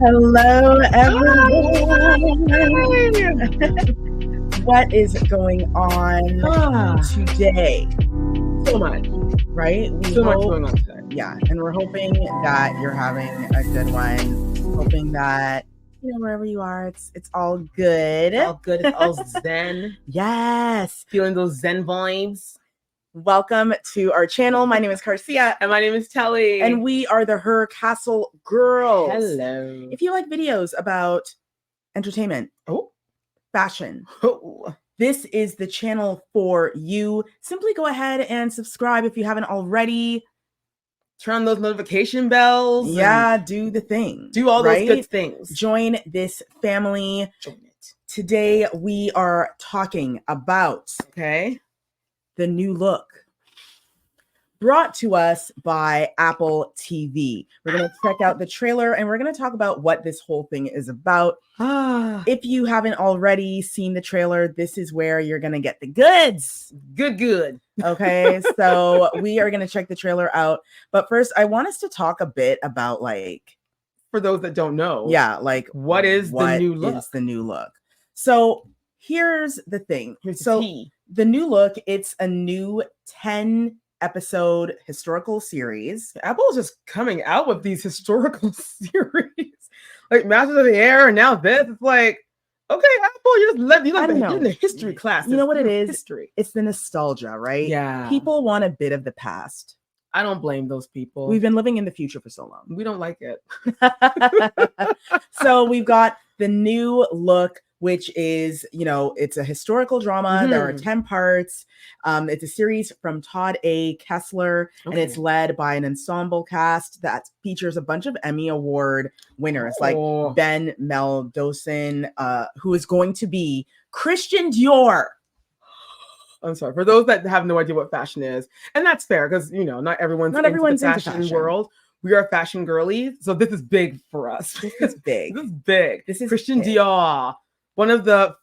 Hello, everyone. Hi. What is going on today? So much. Right? So much going on today. Yeah, and we're hoping that you're having a good one. Hoping that wherever you are, it's all good. All good. It's all zen. Yes. Feeling those zen vibes. Welcome to our channel. My name is Garcia. And my name is Telly. And we are the HercastleGirls. Hello. If you like videos about entertainment, fashion, this is the channel for you. Simply go ahead and subscribe if you haven't already. Turn on those notification bells. Yeah, do the thing. Do all those good things. Join this family. Join it. Today we are talking about the new look brought to us by Apple TV. We're going to check out the trailer and we're going to talk about what this whole thing is about. If you haven't already seen the trailer, this is where you're going to get the goods. Good. Okay, so we are going to check the trailer out. But first, I want us to talk a bit about for those that don't know. Yeah, what is the new look? Is the new look? So here's the thing. Here's so the tea. The new look, it's a new 10-episode historical series. Apple's just coming out with these historical series. Like Masters of the Air, and now this. It's like, okay, Apple, you're in the history class. You know what it is? History. It's the nostalgia, right? Yeah. People want a bit of the past. I don't blame those people. We've been living in the future for so long. We don't like it. So we've got the new look, which is, it's a historical drama. There are 10 parts. It's a series from Todd A. Kessler, and it's led by an ensemble cast that features a bunch of Emmy Award winners like Ben Mendelsohn, who is going to be Christian Dior. I'm sorry, for those that have no idea what fashion is, and that's fair because not everyone's into the fashion world. We are fashion girlies, so this is big for us. This is big. This is Christian Dior, one of the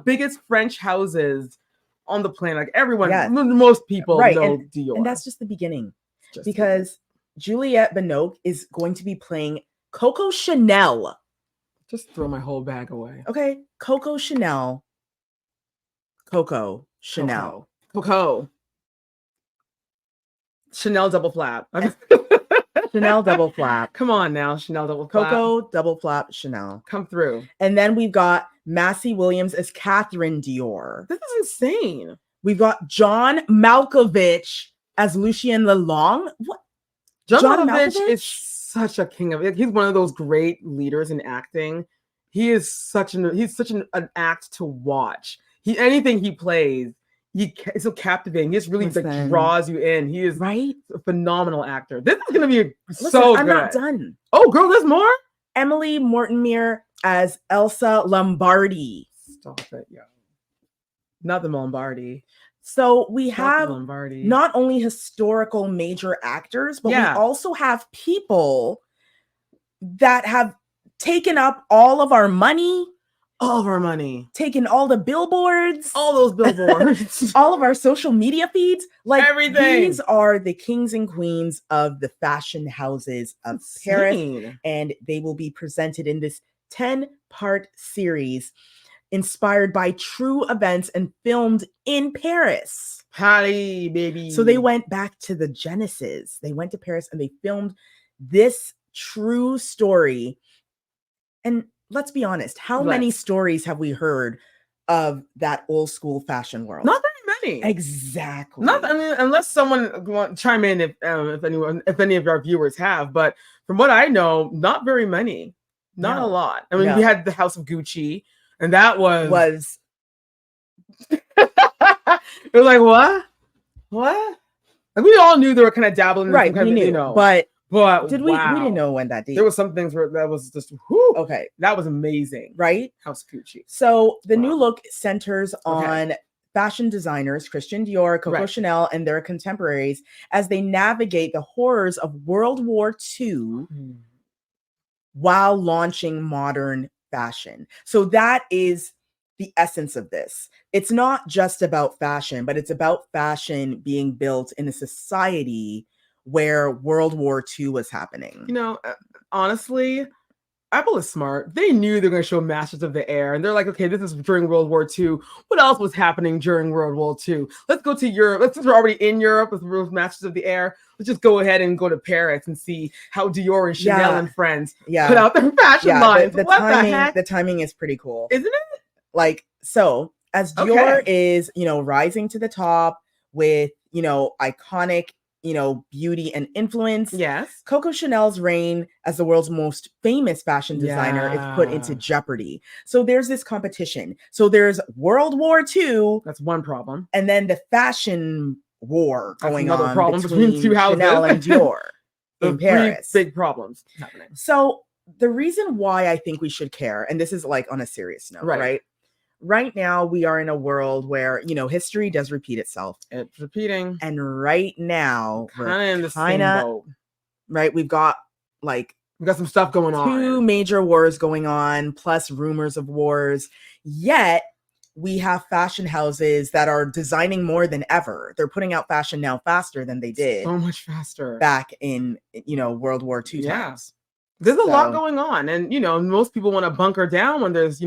biggest French houses on the planet. Like everyone, most people know Dior, and that's just the beginning. Because Juliette Binoche is going to be playing Coco Chanel. Just throw my whole bag away. Okay, Coco Chanel. Chanel double flap. Chanel double flap. Come on now, Chanel double flap. Coco double flap Chanel. Come through. And then we've got Massey Williams as Catherine Dior. This is insane. We've got John Malkovich as Lucien Lelong. What? John Malkovich is such a king of it. He's one of those great leaders in acting. He's such an act to watch. Anything he plays, he's so captivating. He just really draws you in. He is a phenomenal actor. This is gonna be so good. I'm not done. Oh, girl, there's more. Emily Mortimer as Elsa Lombardi. Stop it, yo. Not the Lombardi. So we have not only historical major actors, but we also have people that have taken up all of our money. Taking all the billboards. All those billboards. All of our social media feeds. Like everything. These are the kings and queens of the fashion houses of Paris. And they will be presented in this 10-part series inspired by true events and filmed in Paris. Paris, baby. So they went back to the Genesis. They went to Paris and they filmed this true story. And let's be honest, how many stories have we heard of that old school fashion world? Not very many. Exactly. Unless someone want to chime in if any of our viewers have, but from what I know, not very many. Not a lot. We had the House of Gucci, and that was it was like what? Like we all knew they were kind of dabbling in we knew, but did we didn't know when that did. There was some things where that was just whew, okay. That was amazing. Right? House Gucci. So the new look centers on fashion designers Christian Dior, Coco Chanel, and their contemporaries as they navigate the horrors of World War II while launching modern fashion. So that is the essence of this. It's not just about fashion, but it's about fashion being built in a society where World War II was happening. Honestly, Apple is smart. They knew they're going to show Masters of the Air, and they're like, okay, this is during World War II. What else was happening during World War II? Let's go to Europe. Since we're already in Europe with Masters of the Air, let's just go ahead and go to Paris and see how Dior and Chanel and friends put out their fashion lines. The timing is pretty cool, isn't it? Like, so as Dior is, rising to the top with, iconic, beauty and influence. Yes. Coco Chanel's reign as the world's most famous fashion designer is put into jeopardy. So there's this competition. So there's World War II. That's one problem. And then the fashion war going on problem between two houses. Chanel and Dior in Paris. Big problems happening. So the reason why I think we should care, and this is like on a serious note, right? Right now, we are in a world where, history does repeat itself. It's repeating. And right now, kind of in the same boat. Right? We've got some stuff going on. 2 major wars going on, plus rumors of wars. Yet, we have fashion houses that are designing more than ever. They're putting out fashion now faster than they did. So much faster. Back in, World War II times. There's a lot going on. And, most people want to bunker down when there's,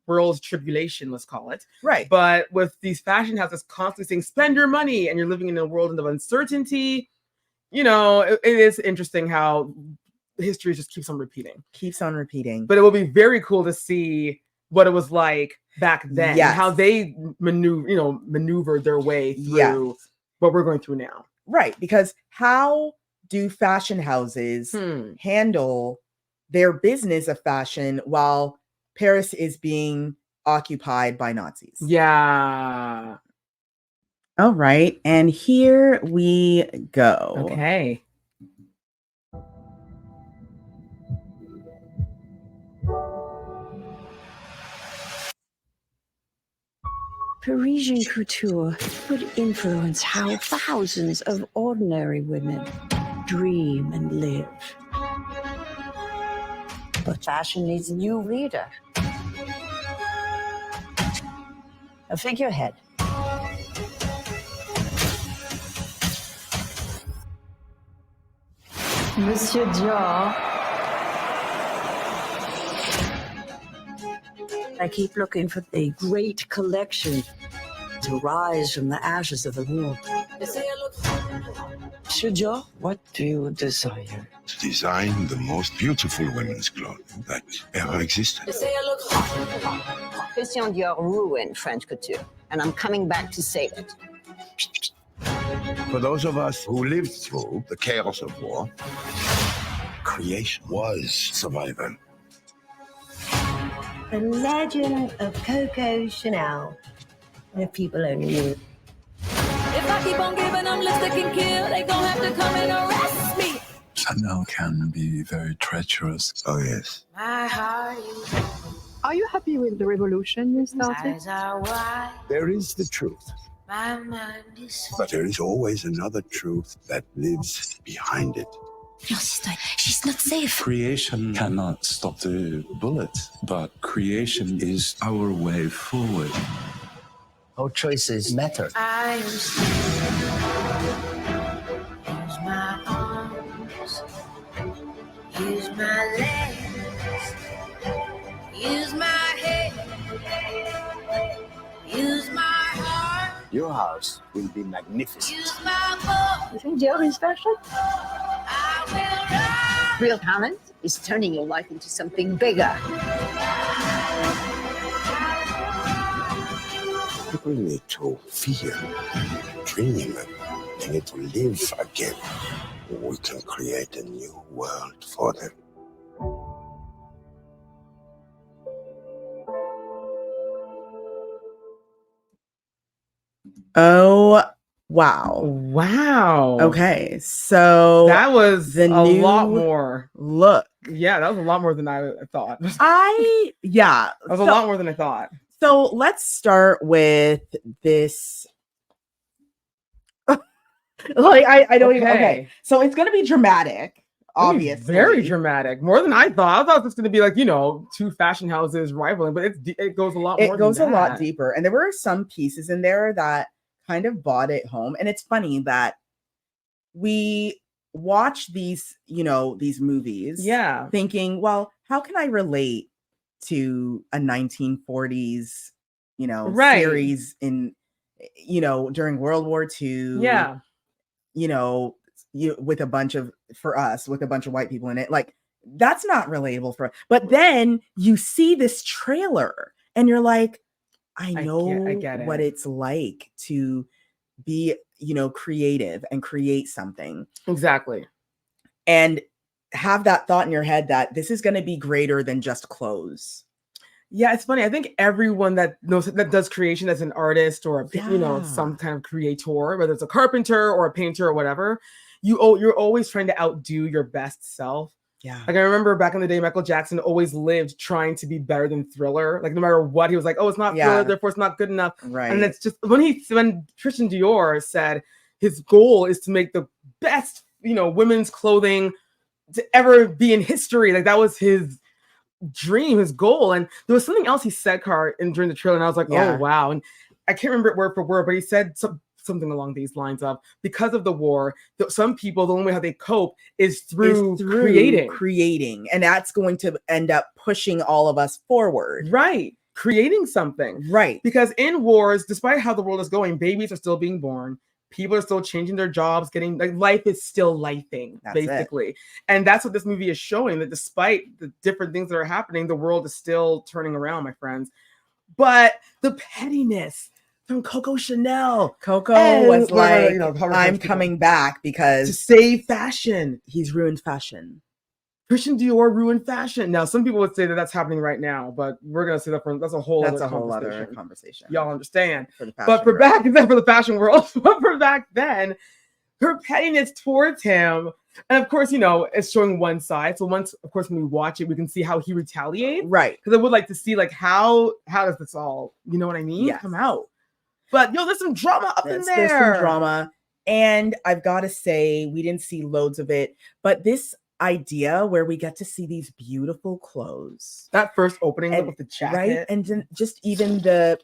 world's tribulation, let's call it. Right. But with these fashion houses constantly saying, spend your money, and you're living in a world of uncertainty, it is interesting how history just keeps on repeating. But it will be very cool to see what it was like back then, and how they maneuvered their way through what we're going through now. Right. Because how do fashion houses handle their business of fashion while Paris is being occupied by Nazis? Yeah. All right. And here we go. Okay. Parisian couture would influence how thousands of ordinary women dream and live. But fashion needs a new leader. A figurehead. Monsieur Dior. I keep looking for a great collection to rise from the ashes of the war. Monsieur Dior, what do you desire? To design the most beautiful women's clothing that ever existed. Christian Dior ruined French couture, and I'm coming back to save it. For those of us who lived through the chaos of war, creation was survival. The legend of Coco Chanel. If people only knew. If I keep on giving them lipstick and kill, they gon' have to come and arrest me. Chanel can be very treacherous. Oh, yes. My heart is... Are you happy with the revolution you started? There is the truth. My mind is... But there is always another truth that lives behind it. No, she's not safe. Creation cannot stop the bullet, but creation is our way forward. Our choices matter. I am still. Use my arms. Use my legs. Use my head. Use my heart. Your house will be magnificent. Use my You think Dior is fashion? I will run. Real talent is turning your life into something bigger. People need to feel, dream, they need to live again. We can create a new world for them. Oh, wow. Wow. Okay. So that was a lot more. Look. Yeah, that was a lot more than I thought. That was a lot more than I thought. So let's start with this. I don't even. Okay. So it's going to be dramatic, obviously. Very dramatic. More than I thought. I thought it was going to be like, 2 fashion houses rivaling, but it goes a lot more. It goes a lot deeper. And there were some pieces in there that kind of brought it home. And it's funny that we watch these, these movies. Yeah. Thinking, well, how can I relate to a 1940s, Right. series in, during World War II? Yeah. With a bunch of white people in it. Like, that's not relatable but then you see this trailer and you're like, I get what it's like to be, creative and create something. Exactly. And have that thought in your head that this is going to be greater than just clothes. Yeah, it's funny. I think everyone that does creation as an artist or some kind of creator, whether it's a carpenter or a painter or whatever, you're always trying to outdo your best self. Yeah. Like, I remember back in the day, Michael Jackson always lived trying to be better than Thriller. Like, no matter what, he was like, oh, it's not Thriller, therefore it's not good enough. Right. And it's just when Christian Dior said his goal is to make the best, women's clothing to ever be in history. Like, that was his dream, his goal. And there was something else he said, during the trailer, and I was like, oh wow. And I can't remember it word for word, but he said something along these lines of, because of the war, some people, the only way how they cope is through creating, and that's going to end up pushing all of us forward. Right. Creating something. Right. Because in wars, despite how the world is going, babies are still being born. People are still changing their jobs, life is still lifing, basically. And that's what this movie is showing, that despite the different things that are happening, the world is still turning around, my friends. But the pettiness from Coco Chanel. Coco was like, I'm coming back because to save fashion. He's ruined fashion. Christian Dior ruined fashion. Now, some people would say that that's happening right now, but we're gonna say that's a whole other conversation. Y'all understand? For the fashion world, but for back then, her pettiness towards him, and of course, it's showing one side. So once, of course, when we watch it, we can see how he retaliates. Right. Because I would like to see how does this all, you know what I mean? Yes. Come out. But there's some drama up in there. There's some drama, and I've got to say, we didn't see loads of it, but this idea where we get to see these beautiful clothes, that first opening with the jacket, right? And then just even the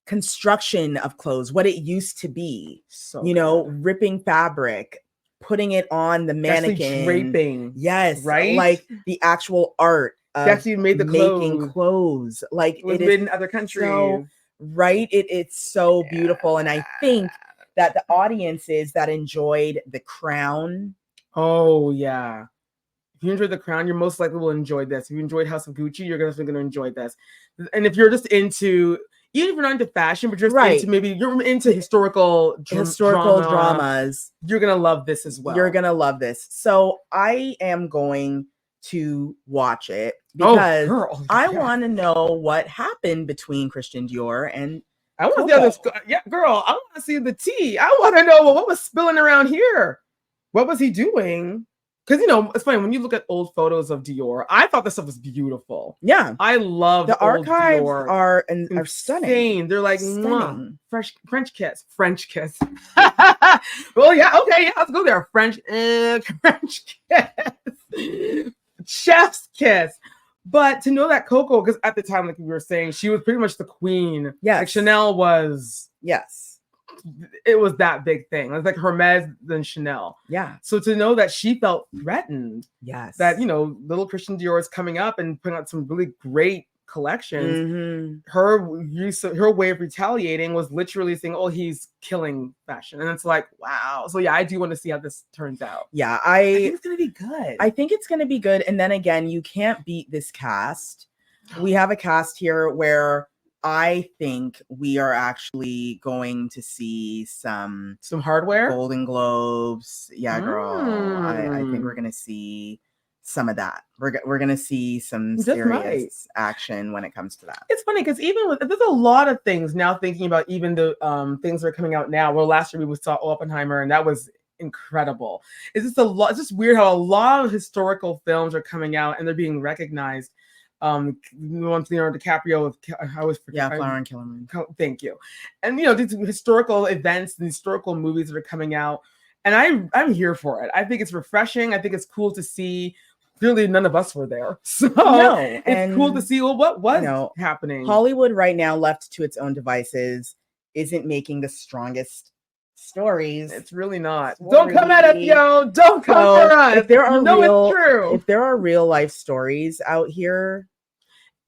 construction of clothes, what it used to be, ripping fabric, putting it on the mannequin, draping, yes, right, like the actual art of actually made the making clothes, like it was made in other countries. So, right, it's so beautiful, and I think that the audiences that enjoyed The Crown, oh yeah. If you enjoyed The Crown, you most likely will enjoy this. If you enjoyed House of Gucci, you're definitely going to enjoy this. And if you're just into, even if you're not into fashion, but you're just into, maybe you're into historical dramas, you're going to love this as well. You're going to love this. So I am going to watch it because I want to know what happened between Christian Dior and I want the other. Yeah, girl, I want to see the tea. I want to know what was spilling around here. What was he doing? Because, it's funny, when you look at old photos of Dior, I thought this stuff was beautiful. Yeah. I love the archives Dior. are stunning. They're like, stunning. French kiss. Well, yeah, okay, yeah, let's go there. French kiss. Chef's kiss. But to know that Coco, because at the time, like we were saying, she was pretty much the queen. Yes. Like Chanel was. Yes. It was that big thing. It was like Hermes than Chanel. Yeah. So to know that she felt threatened. Yes. That, little Christian Dior is coming up and putting out some really great collections. Mm-hmm. Her way of retaliating was literally saying, oh, he's killing fashion. And it's like, wow. So yeah, I do want to see how this turns out. Yeah. I think it's going to be good. I think it's going to be good. And then again, you can't beat this cast. We have a cast here where I think we are actually going to see some hardware, Golden Globes. Yeah, girl. I think we're going to see some of that. We're going to see some serious action when it comes to that. It's funny because there's a lot of things now, thinking about even the things that are coming out now. Well, last year we saw Oppenheimer, and that was incredible. It's just weird how a lot of historical films are coming out and they're being recognized. Leonardo DiCaprio Flower and Killer. Thank you. And these historical events and historical movies that are coming out, and I'm here for it. I think it's refreshing. I think it's cool to see. Clearly, none of us were there, so it's cool to see. Well, what was happening? Hollywood right now, left to its own devices, isn't making the strongest stories. It's really not. Don't come at us, yo. Don't come for us. If there are it's true. If there are real life stories out here.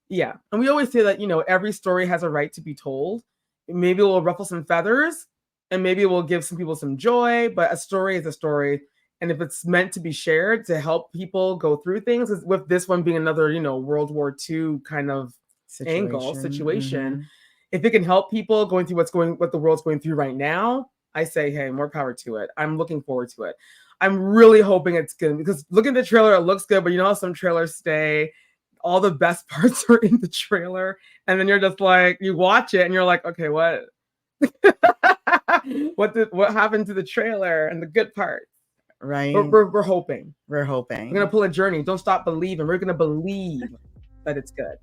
Yeah. And we always say that, every story has a right to be told. Maybe it will ruffle some feathers and maybe it will give some people some joy, but a story is a story. And if it's meant to be shared to help people go through things, with this one being another, World War II kind of situation, if it can help people going through what the world's going through right now, I say, hey, more power to it. I'm looking forward to it. I'm really hoping it's good because looking at the trailer, it looks good, but how some trailers stay. All the best parts are in the trailer. And then you're just like, you watch it and you're like, okay, what? What happened to the trailer and the good parts? Right. We're hoping. We're hoping. We're going to pull a journey. Don't stop believing. We're going to believe that it's good.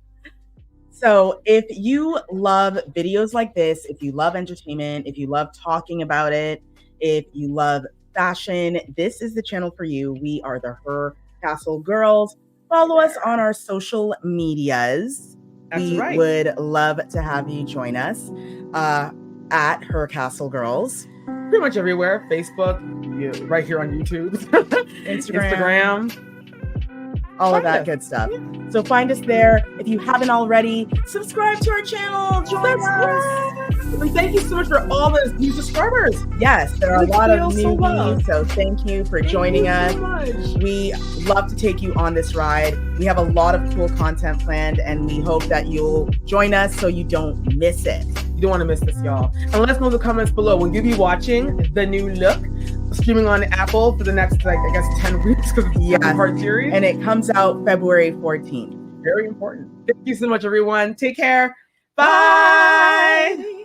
So if you love videos like this, if you love entertainment, if you love talking about it, if you love fashion, this is the channel for you. We are the Her Castle Girls. Follow us on our social medias. We would love to have you join us at HercastleGirls. Pretty much everywhere. Facebook, right here on YouTube, Instagram. All of that good stuff. So find us there. If you haven't already, subscribe to our channel. Join us. And thank you so much for all those new subscribers. Yes, there are a lot of newbies. So thank you for joining us. We love to take you on this ride. We have a lot of cool content planned, and we hope that you'll join us so you don't miss it. You don't want to miss this, y'all. And let us know in the comments below. Will you be watching the new look streaming on Apple for the next, 10 weeks because it's a part series? And it comes out February 14th. Very important. Thank you so much, everyone. Take care. Bye.